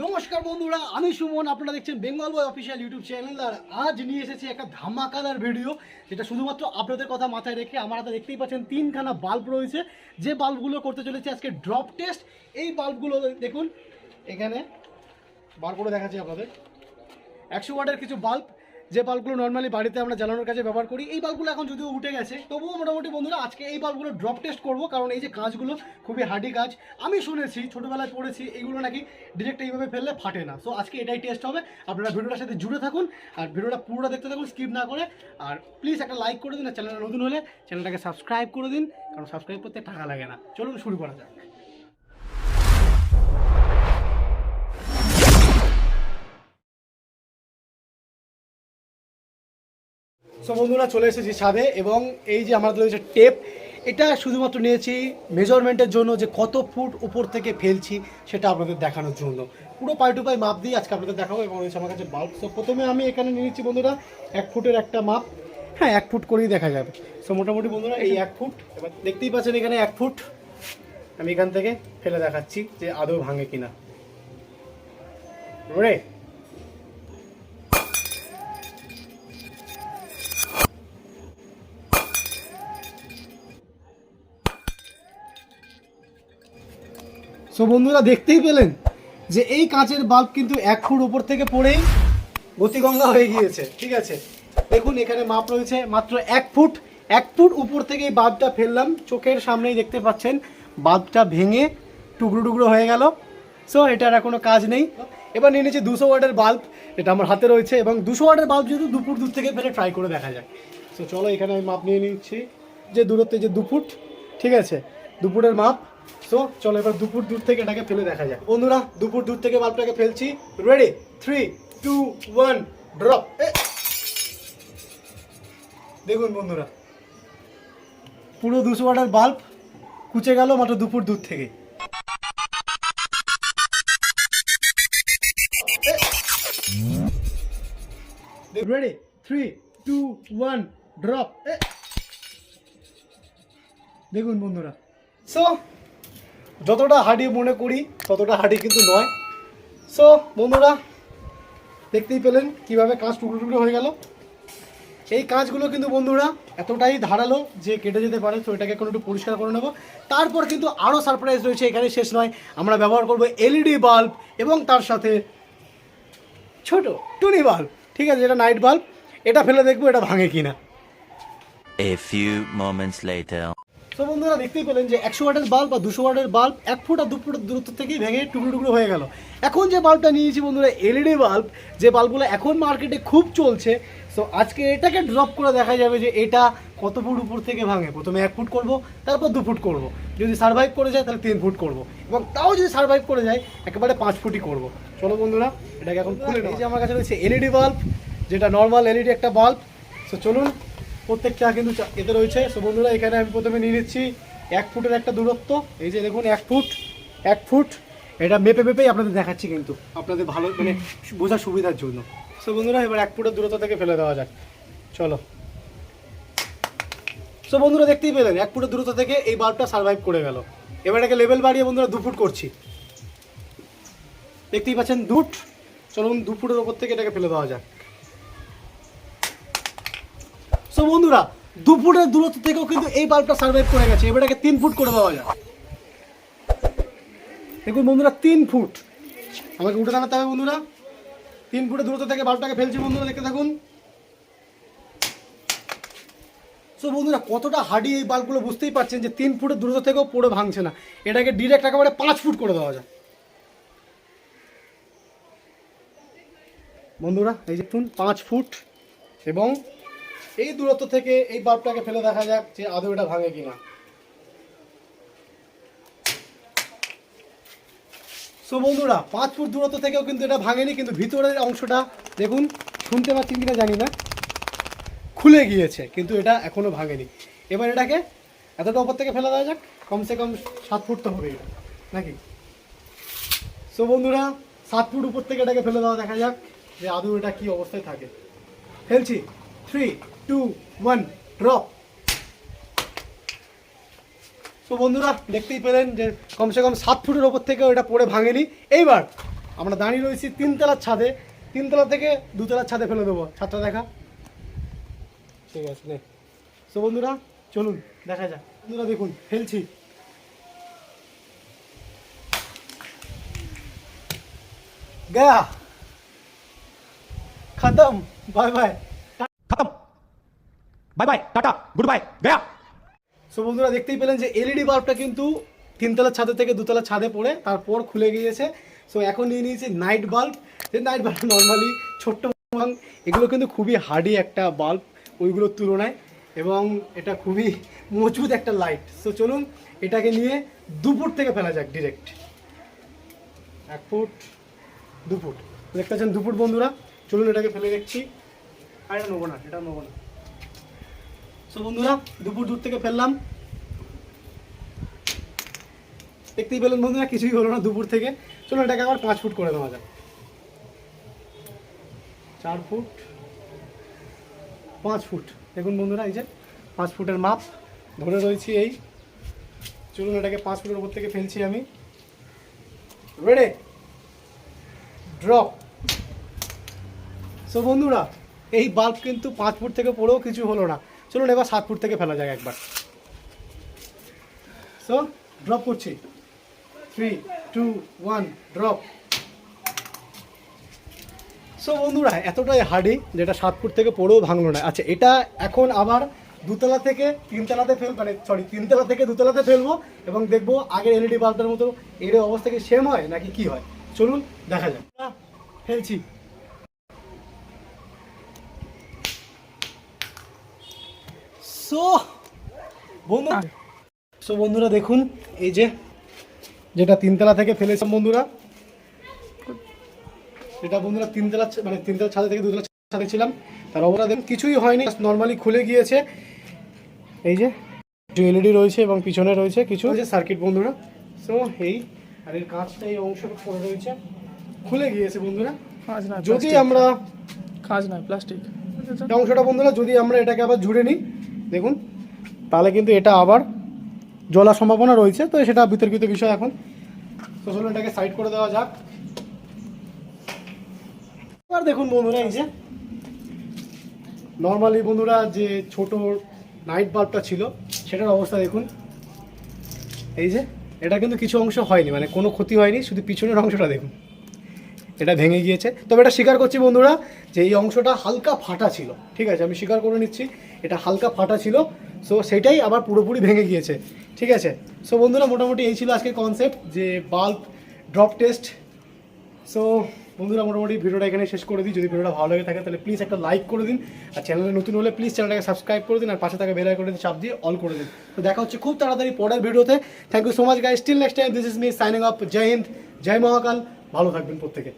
নমস্কার বন্ধুরা, আমি সুমন। আপনারা দেখছেন বেঙ্গল বয় অফিসিয়াল ইউটিউব চ্যানেল। আর আজ নিয়ে এসেছি একটা ধামাকাদার ভিডিও, যেটা শুধুমাত্র আপনাদের কথা মাথায় রেখে। আমার হাতে দেখতেই পাচ্ছেন তিনখানা বাল্ব রয়েছে, যে বাল্বগুলো করতে চলেছে আজকে ড্রপ টেস্ট। এই বাল্বগুলো দেখুন, এখানে বার করে দেখাচ্ছি আপনাদের। 100 ওয়াটের কিছু বাল্ব, যে বাল্বগুলো নর্মালি বাড়িতে আমরা জ্বালানোর কাজে ব্যবহার করি। এই বাল্বগুলো এখন যদিও উঠে গেছে, তবুও মোটামুটি বন্ধুরা আজকে এই বাল্বগুলো ড্রপ টেস্ট করব। কারণ এই যে কাজগুলো খুবই হার্ডি কাজ, আমি শুনেছি, ছোটোবেলায় পড়েছি, এইগুলো নাকি ডিরেক্ট এইভাবে ফেললে ফাটে না। সো আজকে এটাই টেস্ট হবে। আপনারা ভিডিওটার সাথে জুড়ে থাকুন আর ভিডিওটা পুরোটা দেখতে থাকুন, স্কিপ না করে। আর প্লিজ একটা লাইক করে দিন, আর চ্যানেলটা নতুন হলে চ্যানেলটাকে সাবস্ক্রাইব করে দিন, কারণ সাবস্ক্রাইব করতে টাকা লাগে না। চলুন শুরু করা যাক। সো বন্ধুরা, চলে এসেছি ছাদে, এবং এই যে আমাদের রয়েছে টেপ। এটা শুধুমাত্র নিয়েছি মেজারমেন্টের জন্য, যে কত ফুট উপর থেকে ফেলছি সেটা আপনাদের দেখানোর জন্য। পুরো পাই টু পাই মাপ দিয়ে আজকে আপনাদের দেখাবো। এবং রয়েছে আমার কাছে বাল্ব। সো প্রথমে আমি এখানে নিয়ে নিচ্ছি বন্ধুরা 1 ফুটের একটা মাপ। হ্যাঁ, 1 ফুট করেই দেখা যাবে। সো মোটামুটি বন্ধুরা এই 1 ফুট, এবার দেখতেই পাচ্ছেন এখানে 1 ফুট। আমি এখান থেকে ফেলে দেখাচ্ছি যে আদৌ ভাঙে কিনা। রে সো বন্ধুরা, দেখতেই পেলেন যে এই কাঁচের বাল্ব কিন্তু 1 ফুট উপর থেকে পড়েই গতিগঙ্গা হয়ে গিয়েছে। ঠিক আছে, দেখুন এখানে মাপ রয়েছে মাত্র 1 ফুট। 1 ফুট উপর থেকে এই বাল্বটা ফেললাম, চোখের সামনেই দেখতে পাচ্ছেন বাল্বটা ভেঙে টুকরো টুকরো হয়ে গেল। সো এটার আর কোনো কাজ নেই। এবার নিয়ে নিচ্ছি 200 ওয়াটের বাল্ব, এটা আমার হাতে রয়েছে। এবং 200 ওয়াটের বাল্ব যেহেতু 2 ফুট দূর থেকে ফেলে ট্রাই করে দেখা যায়। সো চলো, এখানে আমি মাপ নিয়ে নিচ্ছি, যে দূরত্বে যে 2 ফুট। ঠিক আছে, 2 ফুটের মাপ। সো চলো এবার 2 ফুট দূর থেকে এটাকে ফেলে দেখা যায়। বন্ধুরা, 2 ফুট দূর থেকে বাল্বটাকে ফেলছি। Ready, 3, 2, 1, drop. দেখুন বন্ধুরা, পুরো 200 ওয়াটের বাল্ব কুচে গেল মাত্র 2 ফুট দূর থেকে। Ready, 3, 2, 1, drop. দেখুন বন্ধুরা, সো যতটা হার্ডি মনে করি ততটা হার্ডি কিন্তু নয়। সো বন্ধুরা, দেখতেই পেলেন কিভাবে কাঁচ টুকরো টুকরো হয়ে গেল। এই কাঁচগুলো কিন্তু বন্ধুরা এতটাই ধারালো যে কেটে যেতে পারে। তো এটাকে এখন একটু পরিষ্কার করে নেবো। তারপর কিন্তু আরও সারপ্রাইজ রয়েছে, এখানে শেষ নয়। আমরা ব্যবহার করবো এলইডি বাল্ব এবং তার সাথে ছোট টুনি বাল্ব। ঠিক আছে, এটা নাইট বাল্ব। এটা ফেলে দেখবো এটা ভাঙে কিনা। A few moments later. তো বন্ধুরা, দেখতেই পেলেন যে 100 ওয়াটের বাল্ব বা 200 ওয়াটের বাল্ব 1 ফুট আর 2 ফুট দূরত্ব থেকেই ভেঙে টুকরো টুকরো হয়ে গেল। এখন যে বাল্বটা নিয়েছি বন্ধুরা এলইডি বাল্ব, যে বাল্বগুলো এখন মার্কেটে খুব চলছে। সো আজকে এটাকে ড্রপ করে দেখা যাবে যে এটা কত ফুট উপর থেকে ভাঙে। প্রথমে 1 ফুট করব, তারপর 2 ফুট করব। যদি সার্ভাইভ করে যায় তাহলে 3 ফুট করব, এবং তাও যদি সার্ভাইভ করে যায় একেবারে 5 ফুটই করব। চলো বন্ধুরা, এটাকে এখন খুলে নিই। যে আমার কাছে রয়েছে এলইডি বাল্ব, যেটা নর্মাল এলইডি একটা বাল্ব। সো চলুন, প্রত্যেকটা কিন্তু এতে রয়েছে। সো বন্ধুরা, এখানে আমি প্রথমে নিয়ে নিচ্ছি 1 ফুটের একটা দূরত্ব। এই যে দেখুন 1 ফুট, 1 ফুট। এটা মেপে মেপেই আপনাদের দেখাচ্ছি, কিন্তু আপনাদের ভালো মানে বোঝার সুবিধার জন্য। সো বন্ধুরা, এবার 1 ফুটের দূরত্ব থেকে ফেলে দেওয়া যাক। চলো। সো বন্ধুরা, দেখতেই পেলেন 1 ফুটের দূরত্ব থেকে এই বাল্বটা সার্ভাইভ করে গেল। এবার এটাকে লেভেল বাড়িয়ে বন্ধুরা 2 ফুট করছি। দেখতেই পাচ্ছেন 2 ফুট। চলুন 2 ফুটের ওপর থেকে এটাকে ফেলে দেওয়া যাক। সো বন্ধুরা, 2 ফুটের দূরত্ব থেকেও কিন্তু এই বাল্বটা সার্ভাইভ করে গেছে। এবার এটাকে 3 ফুট করে দেওয়া যায়। দেখুন বন্ধুরা, 3 ফুট। আমাকে উঠে দাঁড়াতে হবে বন্ধুরা। 3 ফুটের দূরত্ব থেকে বাল্বটাকে ফেলছি বন্ধুরা, দেখতে থাকুন। সো বন্ধুরা, কতটা হার্ডি এই বাল্বগুলো বুঝতেই পারছেন যে 3 ফুটের দূরত্ব থেকেও পড়ে ভাঙছে না। এটাকে ডিরেক্ট একেবারে 5 ফুট করে দেওয়া যায়। বন্ধুরা, এই যে দেখুন 5 ফুট, এবং এই দূরত্ব থেকে এই বাল্বটাকে ফেলে দেখা যাক যে আদৌ এটা ভাঙে কিনা। সো বন্ধুরা, 5 ফুট দূরত্ব থেকেও কিন্তু এটা ভাঙেনি, কিন্তু ভিতরের অংশটা দেখুন, শুনতে পাচ্ছেন কিনা জানি না, খুলে গিয়েছে, কিন্তু এটা এখনো ভাঙেনি। এবার এটাকে এতটা উপর থেকে ফেলে দেওয়া যাক। কমসে কম 7 ফুট তো হবেই নাকি। সো বন্ধুরা, 7 ফুট উপর থেকে এটাকে ফেলে দেওয়া দেখা যাক যে আদৌ এটা কি অবস্থায় থাকে। ফেলছি, 3, 2, 1, ড্রপ। তো বন্ধুরা, দেখতেই পেলেন যে কমসে কম 7 ফুটের ওপর থেকেও এটা পড়ে ভাঙেনি। এইবার আমরা দাঁড়িয়ে রয়েছি 3তলার ছাদে, 3তলা থেকে 2তলার ছাদে ফেলে দেবো। ছাদটা দেখা, ঠিক আছে নে। তো বন্ধুরা চলুন দেখা যাক। বন্ধুরা দেখুন ফেলছি, গয়া, খতম, বাই বাই, खत्म, bye bye, tata, goodbye, गया। সো বন্ধুরা দেখতেই পেলেন যে এলইডি বাল্বটা কিন্তু 3তলার ছাদে থেকে 2তলার ছাদে পড়ে তারপর খুলে গিয়েছে। সো এখন নিয়ে নিয়েছি নাইট বাল্ব। যে নাইট বাল্ব নর্মালি ছোট্ট, এগুলো কিন্তু খুবই হার্ডি একটা বাল্ব ওইগুলোর তুলনায়, এবং এটা খুবই মজবুত একটা লাইট। সো চলুন এটাকে নিয়ে 2 ফুট থেকে ফেলা যাক ডিরেক্ট। 1 ফুট, 2 ফুট, দেখতে পাচ্ছেন 2 ফুট বন্ধুরা। চলুন এটাকে ফেলে দেখছি। আর এটা নেবো না, এটা নেবো না। সো বন্ধুরা 2 ফুট দূর থেকে ফেললাম, দেখতেই পেলেন বন্ধুরা কিছুই হলো না 2 ফুট থেকে। চলুন এটাকে আবার 5 ফুট করে দেওয়া যাক। 4 ফুট, 5 ফুট, দেখুন বন্ধুরা এই যে 5 ফুটের মাপ ধরে রয়েছি এই। চলুন এটাকে 5 ফুটের উপর থেকে ফেলছি আমি। Ready, drop. সো বন্ধুরা এই বাল্ব কিন্তু 5 ফুট থেকে পড়েও কিছু হলো না। চলুন এবার 7 ফুট থেকে ফেলা যায় একবার। সো ড্রপ করছি, 3, 2, 1, ড্রপ। সো বন্ধুরা এতটাই হার্ডি যেটা 7 ফুট থেকে পড়েও ভাঙলো না। আচ্ছা এটা এখন আবার 2তলা থেকে 3তলাতে মানে 3তলা থেকে 2তলাতে ফেলবো এবং দেখবো আগের এলইডি বাল্বের মতো এর অবস্থা কি সেম হয় নাকি কি হয়। চলুন দেখা যাক। ফেলছি, সো বন্ধুরা দেখুন এই যে যেটা 3তলা থেকে ফেলেছিলাম বন্ধুরা, এটা বন্ধুরা 3তলা মানে 3তলা ছাদে থেকে 2তলা ছাদে ছিলাম, তার অবস্থা দেখুন কিছুই হয়নি, নর্মালি খুলে গিয়েছে। এই যে এলইডি রয়েছে এবং পিছনে রয়েছে কিছু সার্কিট বন্ধুরা। সো এই আর এর কাঁচটা এই অংশটা পড়ে রয়েছে, খুলে গিয়েছে বন্ধুরা। যদি আমরা কাজ না প্লাস্টিক এই অংশটা বন্ধুরা যদি আমরা এটাকে আবার জুড়ে নিই দেখুন, তাহলে কিন্তু এটা আবার জ্বলার সম্ভাবনা রয়েছে। তো সেটা বিতর্কিত বিষয় এখন। তো চলুন এটাকে সাইড করে দেওয়া যাক। এবার দেখুন বন্ধুরা এই যে নর্মালি বন্ধুরা যে ছোট নাইট বাল্বটা ছিল সেটার অবস্থা দেখুন। এই যে এটা কিন্তু কিছু অংশ হয়নি, মানে কোনো ক্ষতি হয়নি, শুধু পিছনের অংশটা দেখুন এটা ভেঙে গিয়েছে। তবে এটা স্বীকার করছি বন্ধুরা যে এই অংশটা হালকা ফাটা ছিল, ঠিক আছে আমি স্বীকার করে নিচ্ছি এটা হালকা ফাটা ছিল। সো সেটাই আবার পুরোপুরি ভেঙে গিয়েছে, ঠিক আছে। সো বন্ধুরা মোটামুটি এই ছিল আজকের কনসেপ্ট যে বাল্ব ড্রপ টেস্ট। সো বন্ধুরা মোটামুটি ভিডিওটা এখানে শেষ করে দিই। যদি ভিডিওটা ভালো লাগে থাকে তাহলে প্লিজ একটা লাইক করে দিন, আর চ্যানেলে নতুন হলে প্লিজ চ্যানেলটাকে সাবস্ক্রাইব করে দিন, আর পাশে থাকা বেল আইকনটি চাপ দিয়ে অল করে দিন। তো দেখা হচ্ছে খুব তাড়াতাড়ি পরের ভিডিওতে। Thank you so much guys, till next time, this is me signing off. জয় হিন্দ, জয় মহাকাল, ভালো থাকবেন প্রত্যেকে।